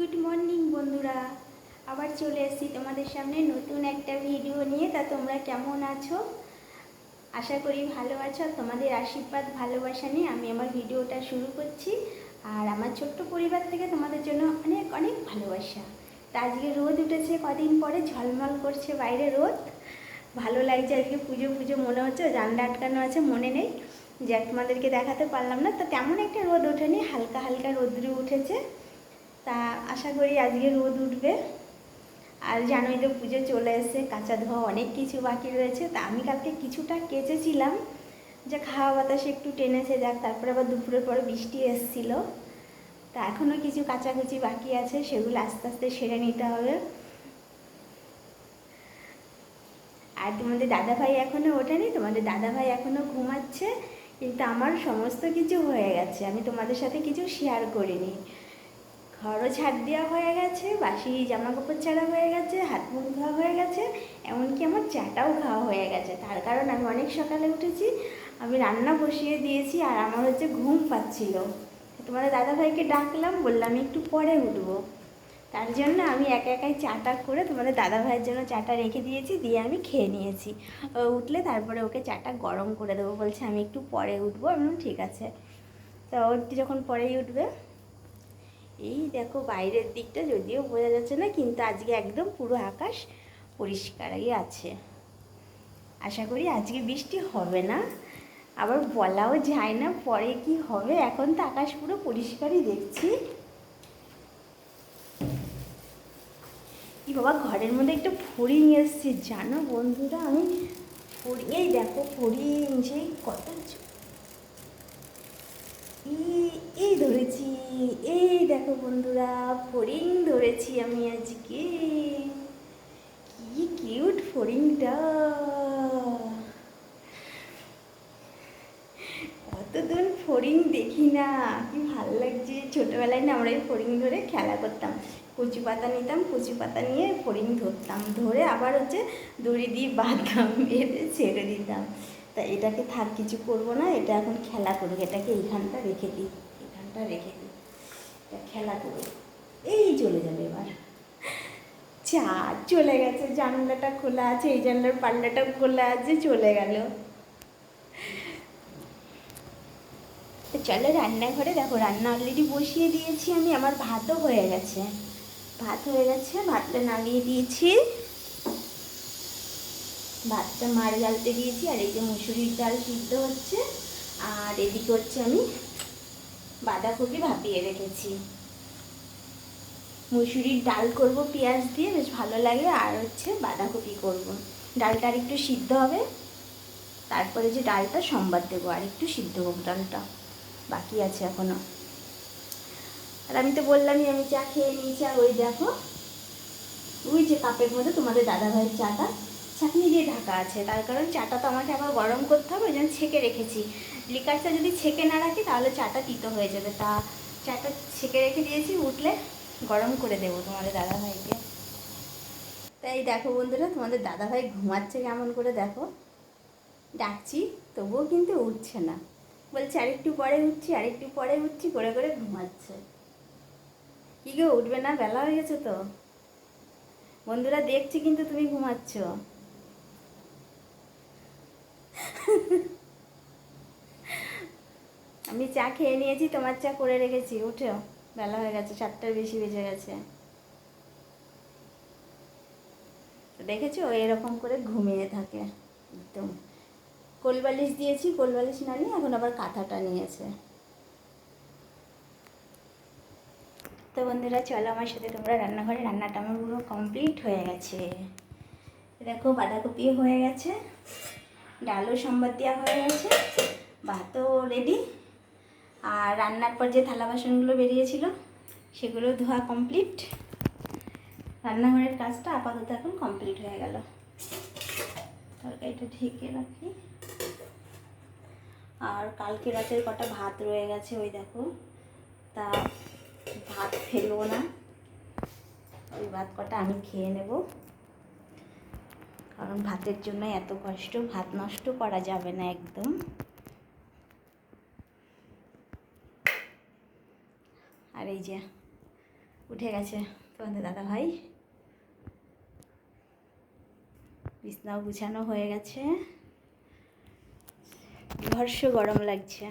Good morning বন্ধুরা, আবার চলে এসেছি তোমাদের সামনে নতুন একটা ভিডিও নিয়ে। তা তোমরা কেমন আছো? আশা করি ভালো আছো। তোমাদের আশীর্বাদ ভালোবাসা নিয়ে আমি আমার ভিডিওটা শুরু করছি। আর আমার ছোট্ট পরিবার থেকে তোমাদের জন্য অনেক অনেক ভালোবাসা। তা আজকে রোদ উঠেছে, কদিন পরে ঝলমল করছে বাইরে রোদ, ভালো লাগছে। আজকে পুজো পুজো মনে হচ্ছে, জানলা আটকানো আছে মনে নেই, যে তোমাদেরকে দেখাতে পারলাম না। তো তেমন একটা রোদ ওঠেনি, হালকা হালকা রোদ্রু উঠেছে। তা আশা করি আজকে রোদ উঠবে। আর জানোই তো পুজো চলে এসে কাঁচা ধোয়া অনেক কিছু বাকি রয়েছে। তা আমি কালকে কিছুটা কেচেছিলাম, যে খাওয়া বাতাসে একটু টেনেছে যাক। তারপরে আবার দুপুরের পরে বৃষ্টি এসেছিলো। তা এখনও কিছু কাচাকুচি বাকি আছে, সেগুলো আস্তে আস্তে সেরে নিতে হবে। আর তোমাদের দাদাভাই এখনও ওঠেনি, তোমাদের দাদাভাই এখনও ঘুমাচ্ছে। কিন্তু আমার সমস্ত কিছু হয়ে গেছে, আমি তোমাদের সাথে কিছু শেয়ার করিনি। ঘরও ঝাড় দেওয়া হয়ে গেছে, বাসি জামা কাপড় ছাড়া হয়ে গেছে, হাত মুখ ধোয়া হয়ে গেছে, এমনকি আমার চাটাও খাওয়া হয়ে গেছে। তার কারণ আমি অনেক সকালে উঠেছি, আমি রান্না বসিয়ে দিয়েছি। আর আমার হচ্ছে ঘুম পাচ্ছিল, তোমাদের দাদাভাইকে ডাকলাম, বললাম একটু পরে উঠবো। তার জন্য আমি একা একাই চাটা করে তোমাদের দাদাভাইয়ের জন্য চাটা রেখে দিয়েছি, দিয়ে আমি খেয়ে নিয়েছি। ও উঠলে তারপরে ওকে চাটা গরম করে দেবো, বলছে আমি একটু পরে উঠবো। আমি বললাম ঠিক আছে। তো ও যখন পরেই উঠবে, এই দেখো বাইরের দিকটা যদিও বোঝা যাচ্ছে না, কিন্তু আজকে একদম পুরো আকাশ পরিষ্কারই আছে। আশা করি আজকে বৃষ্টি হবে না, আবার বলাও যায় না পরে কি হবে। এখন তো আকাশ পুরো পরিষ্কারই দেখছি। কি বাবা, ঘরের মধ্যে একটা ফড়িং এসছে জানো বন্ধুরা। আমি ফড়িং, এই দেখো ফড়িং, সেই কত এই ধরেছি। এই দেখো বন্ধুরা, ফড়িং ধরেছি আমি আজকে। কি কিউট ফড়িংটা, কতদিন ফড়িং দেখি না, কি ভাল লাগছে। ছোটোবেলায় না আমরা এই ফড়িং ধরে খেলা করতাম, কচু পাতা নিতাম, কচু পাতা নিয়ে ফড়িং ধরতাম, ধরে আবার হচ্ছে দড়ি দিয়ে বাঁধতাম, বেঁধে ছেড়ে দিতাম। তা এটাকে থাক কিছু করবো না, এটা এখন খেলা করুক, এটাকে এইখানটা রেখে দিই, এখানটা রেখে দিই, এটা খেলা করুক। এই চলে যাবে এবার। চা চলে গেছে, জানলাটা খোলা আছে, এই জানলার পাল্লাটাও খোলা আছে, চলে গেল। তো চলো রান্নাঘরে, দেখো রান্না অলরেডি বসিয়ে দিয়েছি আমি, আমার ভাতও হয়ে গেছে। ভাত হয়ে গেছে, ভাতটা নামিয়ে দিয়েছি, ভাতটা মাড় জ্বালতে দিয়েছি। আর এই যে মুসুরির ডাল সিদ্ধ হচ্ছে, আর এদিকে হচ্ছে আমি বাঁধাকপি ভাপিয়ে রেখেছি। মুসুরির ডাল করব পেঁয়াজ দিয়ে, বেশ ভালো লাগে। আর হচ্ছে বাঁধাকপি করব। ডালটা আর একটু সিদ্ধ হবে, তারপরে যে ডালটা সম্বাদ দেবো, আর একটু সিদ্ধ হোক ডালটা, বাকি আছে এখনও। আর আমি তো বললামই আমি চা খেয়ে নিয়েছি। আর ওই দেখো, ওই যে কাপের মধ্যে তোমাদের দাদাভাইয়ের চাটা ছাঁকনি দিয়ে ঢাকা আছে, তার কারণ চাটা তো আমাকে আবার গরম করতে হবে, ওই জন্য ছেঁকে রেখেছি। লিকারটা যদি ছেঁকে না রাখি তাহলে চাটা তিতো হয়ে যাবে। তা চাটা ছেঁকে রেখে দিয়েছি, উঠলে গরম করে দেবো তোমাদের দাদাভাইকে। তাই দেখো বন্ধুরা, তোমাদের দাদাভাই ঘুমাচ্ছে কেমন করে দেখো, ডাকছি তবুও কিন্তু উঠছে না, বলছে আরেকটু পরে উঠছি, আরেকটু পরে উঠছি করে করে ঘুমাচ্ছে। কি গো, উঠবে না? বেলা হয়ে গেছে তো বন্ধুরা, দেখছি কিন্তু তুমি ঘুমাচ্ছ। আমি চা খেয়ে নিয়েছি, তোমার চা করে রেখেছি, উঠেও বেলা হয়ে গেছে, 7টার বেশি বেজে গেছে। দেখেছো এরকম করে ঘুমিয়ে থাকে একদম। কোলবালিশ দিয়েছি, কোলবালিশ না নিয়ে এখন আবার কাঁথাটা নিয়েছে। তো বন্ধুরা চলো আমার সাথে তোমরা রান্নাঘরে, রান্নাটা আমার পুরো কমপ্লিট হয়ে গেছে। দেখো বাঁধাকপি হয়ে গেছে, ডালও সম্বাদ দেওয়া হয়ে গেছে, ভাতও রেডি। আর রান্নার পর যে থালা বাসনগুলো বেরিয়েছিল সেগুলো ধোয়া কমপ্লিট। রান্নাঘরের কাজটা আপাতত এখন কমপ্লিট হয়ে গেল। তরকারিটা ঢেকে রাখি। আর কালকে রাতের কটা ভাত রয়ে গেছে, ওই দেখো, তা ভাত ফেলবো না, ওই ভাত কটা আমি খেয়ে নেব, কারণ ভাতের জন্য এত কষ্ট, ভাত নষ্ট করা যাবে না একদম। আর এই যে উঠে গেছে তোমাদের দাদা ভাই, বিছনাও গুছানো হয়ে গেছে, বিভৎস গরম লাগছে।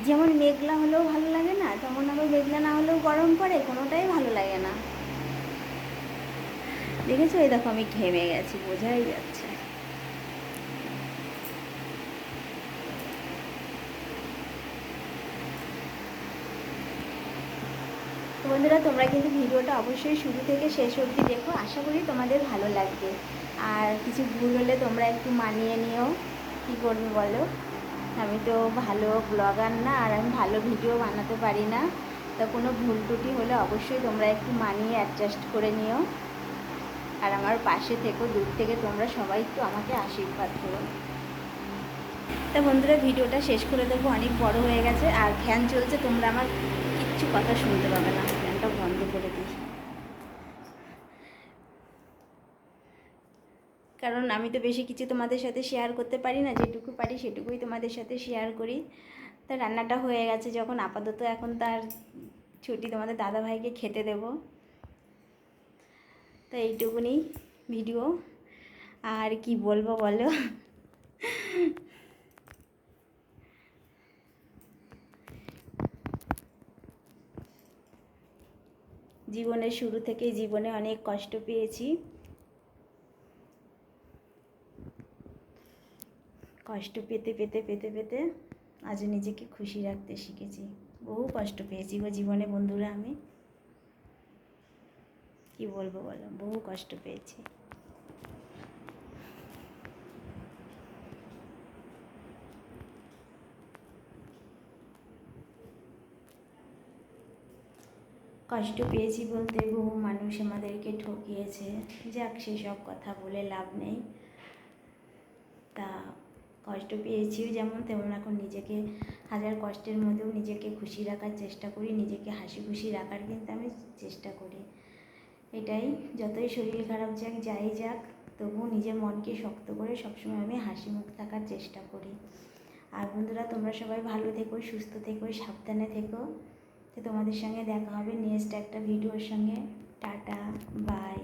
যেমন মেঘলা হলেও ভালো লাগে না, তেমন আবার মেঘলা না হলেও গরম পড়ে, কোনোটাই ভালো লাগে না। দেখেছো, এই দেখো আমি ঘেমে গেছি, বোঝাই যাচ্ছে। তো বন্ধুরা, তোমরা কিন্তু ভিডিওটা অবশ্যই শুরু থেকে শেষ অবধি দেখো, আশা করি তোমাদের ভালো লাগবে। আর কিছু ভুল হলে তোমরা একটু মানিয়ে নিও, কী করবে বলো। আমি তো ভালো ব্লগার না, আর আমি ভালো ভিডিও বানাতে পারি না, তো কোনো ভুল ত্রুটি হলে অবশ্যই তোমরা একটু মানিয়ে অ্যাডজাস্ট করে নিও। আর আমার পাশে থেকো, দূর থেকে তোমরা সবাই একটু আমাকে আশীর্বাদ করো। তা বন্ধুরা, ভিডিওটা শেষ করে দেবো, অনেক বড় হয়ে গেছে, আর ফ্যান চলছে, তোমরা আমার কিচ্ছু কথা শুনতে পাবে না, ফ্যানটা বন্ধ করে দিই। কারণ আমি তো বেশি কিছু তোমাদের সাথে শেয়ার করতে পারি না, যেটুকু পারি সেটুকুই তোমাদের সাথে শেয়ার করি। তা রান্নাটা হয়ে গেছে যখন, আপাতত এখন তার ছুটি, তোমাদের দাদাভাইকে খেতে দেবো। তো এইটুকুনি ভিডিও, আর কি বলবো বলো। জীবনের শুরু থেকেই জীবনে অনেক কষ্ট পেয়েছি, কষ্ট পেতে পেতে পেতে পেতে আজ নিজেকে খুশি রাখতে শিখেছি। বহু কষ্ট পেয়েছি গো জীবনে বন্ধুরা, আমি কি বলবো বলো, বহু কষ্ট পেয়েছি। কষ্ট পেয়েছি বলতে, বহু মানুষ আমাদেরকে ঠকিয়েছে, যাক সেসব কথা বলে লাভ নেই। তা কষ্ট পেয়েছিও যেমন, তেমন এখন নিজেকে হাজার কষ্টের মধ্যেও নিজেকে খুশি রাখার চেষ্টা করি, নিজেকে হাসি খুশি রাখার কিন্তু আমি চেষ্টা করি। এটাই, যতই শরীর খারাপ যাক, যাই যাক, তবুও নিজের মনকে শক্ত করে সবসময় আমি হাসি মুখ থাকার চেষ্টা করি। আর বন্ধুরা, তোমরা সবাই ভালো থেকো, সুস্থ থেকো, সাবধানে থেকো। তো তোমাদের সঙ্গে দেখা হবে নেক্সট একটা ভিডিওর সঙ্গে। Tata, by.